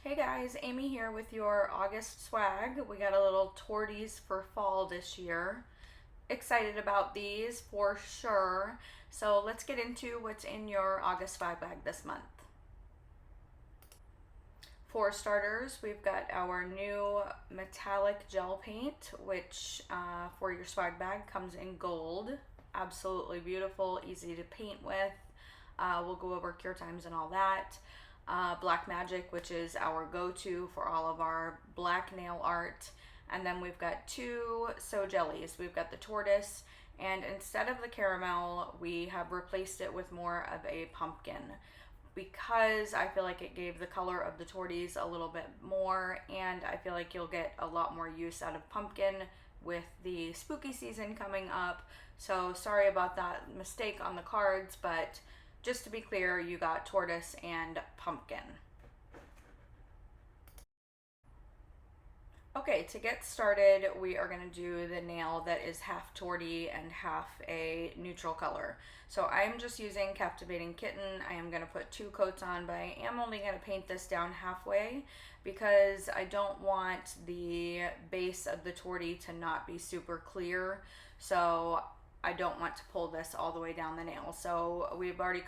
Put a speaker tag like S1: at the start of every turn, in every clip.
S1: Hey guys, Amy here with your August swag. We got a little Torties for fall this year. Excited about these for sure. So let's get into what's in your August swag bag this month. For starters, we've got our new metallic gel paint, which for your swag bag comes in gold. Absolutely beautiful, easy to paint with. We'll go over cure times and all that. Black Magic, which is our go-to for all of our black nail art. And then we've got two So Jellies. We've got the tortoise, and instead of the caramel, we have replaced it with more of a pumpkin because I feel like it gave the color of the torties a little bit more, and I feel like you'll get a lot more use out of pumpkin with the spooky season coming up. So sorry about that mistake on the cards, but just to be clear, you got tortoise and pumpkin. Okay, to get started, we are going to do the nail that is half torty and half a neutral color. So I'm just using Captivating Kitten. I am going to put 2 coats on, but I am only going to paint this down halfway because I don't want the base of the torty to not be super clear. So I don't want to pull this all the way down the nail. So we've already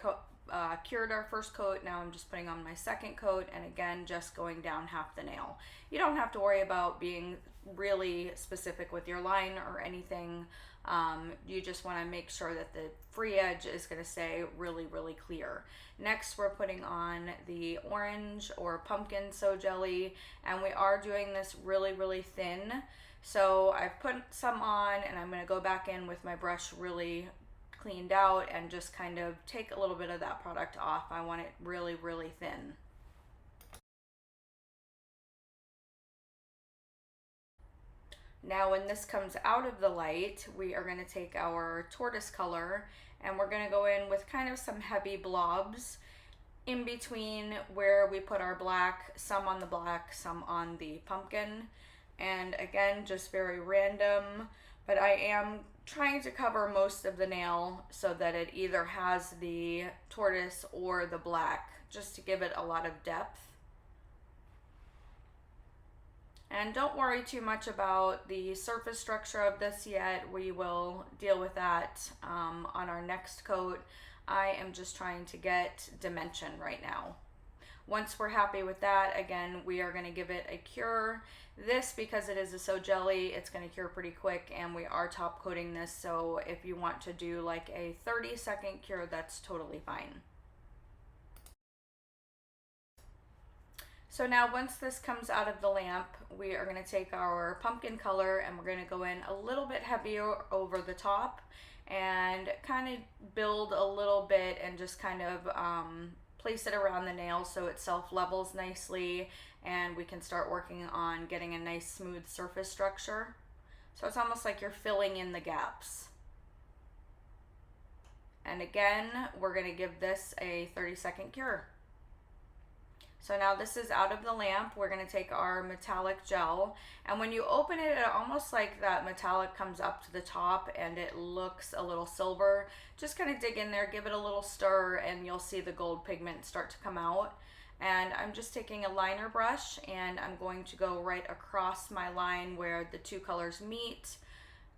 S1: cured our first coat. Now I'm just putting on my second coat, and again just going down half the nail. You don't have to worry about being really specific with your line or anything. You just want to make sure that the free edge is going to stay really clear. Next, we're putting on the orange or pumpkin So Jelly, and we are doing this really thin. So I've put some on, and I'm going to go back in with my brush really cleaned out and just kind of take a little bit of that product off. I want it really thin. Now when this comes out of the light, we are going to take our tortoise color and we're going to go in with kind of some heavy blobs in between where we put our black, some on the black, some on the pumpkin. And again, just very random, but I am trying to cover most of the nail so that it either has the tortoise or the black, just to give it a lot of depth. And don't worry too much about the surface structure of this yet. We will deal with that on our next coat. I am just trying to get dimension right now. Once we're happy with that, again, we are going to give it a cure. This, because it is a So Jelly, it's going to cure pretty quick, and we are top coating this, so if you want to do like a 30-second cure, that's totally fine. So now once this comes out of the lamp, we are going to take our pumpkin color and we're going to go in a little bit heavier over the top and kind of build a little bit and just kind of place it around the nail so it self-levels nicely, and we can start working on getting a nice smooth surface structure. So it's almost like you're filling in the gaps. And again, we're going to give this a 30-second cure. So now this is out of the lamp. We're going to take our metallic gel, and when you open it, it almost like that metallic comes up to the top and it looks a little silver. Just kind of dig in there, give it a little stir, and you'll see the gold pigment start to come out. And I'm just taking a liner brush and I'm going to go right across my line where the 2 colors meet.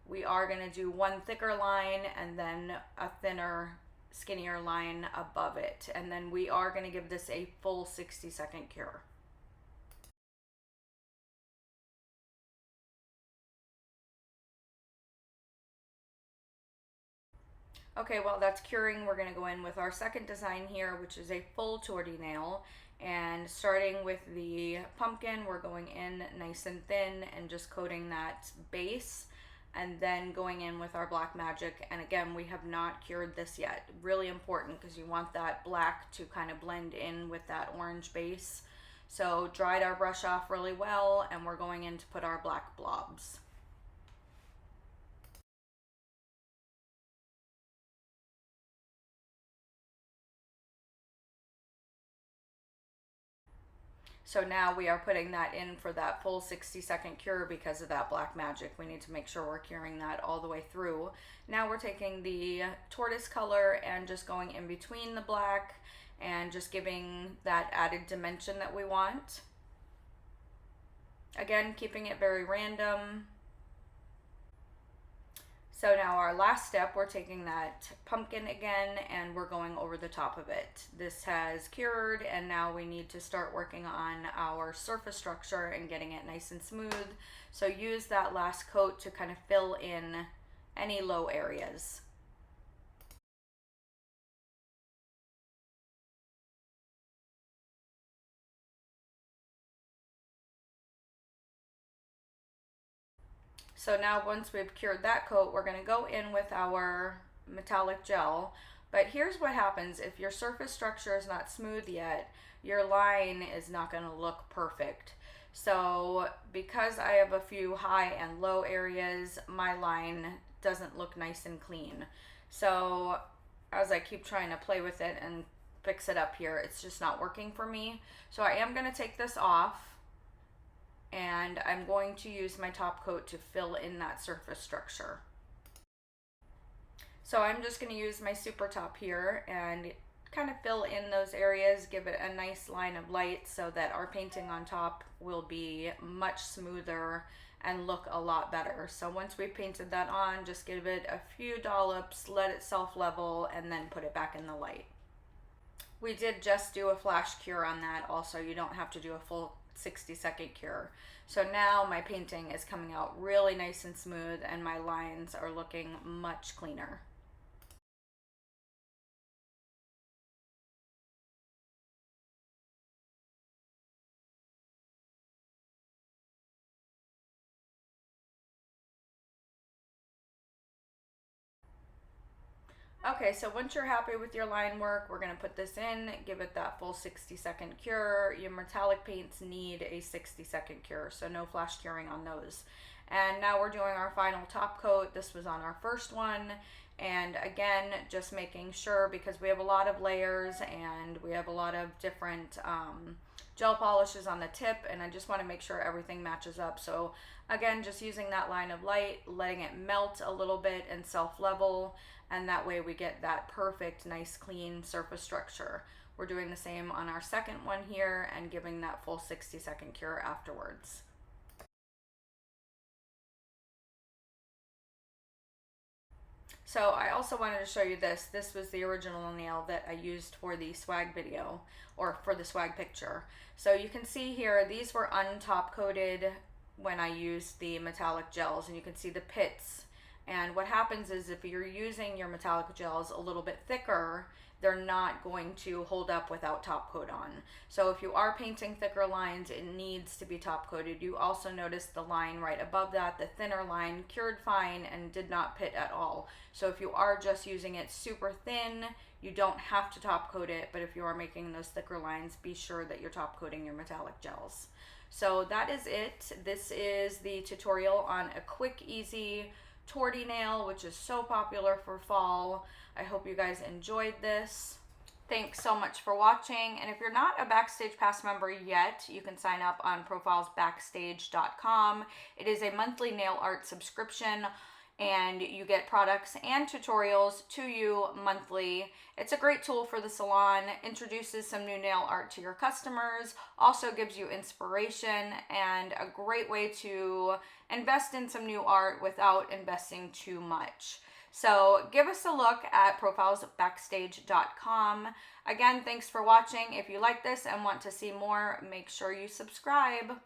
S1: We are going to do one thicker line and then a thinner, skinnier line above it, and then we are going to give this a full 60-second cure. Okay, while that's curing, we're going to go in with our second design here, which is a full torty nail. And starting with the pumpkin, we're going in nice and thin and just coating that base, and then going in with our Black Magic. And again, we have not cured this yet. Really important because you want that black to kind of blend in with that orange base. So dried our brush off really well, and we're going in to put our black blobs. So now we are putting that in for that full 60-second cure because of that Black Magic. We need to make sure we're curing that all the way through. Now we're taking the tortoise color and just going in between the black and just giving that added dimension that we want. Again, keeping it very random. So now our last step, we're taking that pumpkin again and we're going over the top of it. This has cured and now we need to start working on our surface structure and getting it nice and smooth. So use that last coat to kind of fill in any low areas. So now once we've cured that coat, we're going to go in with our metallic gel. But here's what happens if your surface structure is not smooth yet, your line is not going to look perfect. So because I have a few high and low areas, my line doesn't look nice and clean. So as I keep trying to play with it and fix it up here, it's just not working for me. So I am going to take this off and I'm going to use my top coat to fill in that surface structure. So I'm just going to use my super top here and kind of fill in those areas, give it a nice line of light so that our painting on top will be much smoother and look a lot better. So once we've painted that on, just give it a few dollops, let it self level, and then put it back in the light. We did just do a flash cure on that also. You don't have to do a full 60-second cure. So now my painting is coming out really nice and smooth and my lines are looking much cleaner. Okay, so once you're happy with your line work, we're going to put this in, give it that full 60-second cure. Your metallic paints need a 60-second cure, so no flash curing on those. And now we're doing our final top coat. This was on our first one. And again, just making sure, because we have a lot of layers and we have a lot of different gel polishes on the tip, and I just want to make sure everything matches up. So again, just using that line of light, letting it melt a little bit and self-level, and that way we get that perfect, nice, clean surface structure. We're doing the same on our second one here and giving that full 60-second cure afterwards. So I also wanted to show you this. This was the original nail that I used for the swag video, or for the swag picture. So you can see here, these were untop coated when I used the metallic gels, and you can see the pits. And what happens is if you're using your metallic gels a little bit thicker, they're not going to hold up without top coat on. So if you are painting thicker lines, it needs to be top coated. You also notice the line right above that, the thinner line, cured fine and did not pit at all. So if you are just using it super thin, you don't have to top coat it, but if you are making those thicker lines, be sure that you're top coating your metallic gels. So that is it. This is the tutorial on a quick, easy tortie nail, which is so popular for fall. I hope you guys enjoyed this. Thanks so much for watching. And if you're not a BackStage Pass member yet, you can sign up on profilesbackstage.com. It is a monthly nail art subscription, and you get products and tutorials to you monthly. It's a great tool for the salon, introduces some new nail art to your customers, also gives you inspiration, and a great way to invest in some new art without investing too much. So give us a look at profilesbackstage.com. Again, thanks for watching. If you like this and want to see more, make sure you subscribe.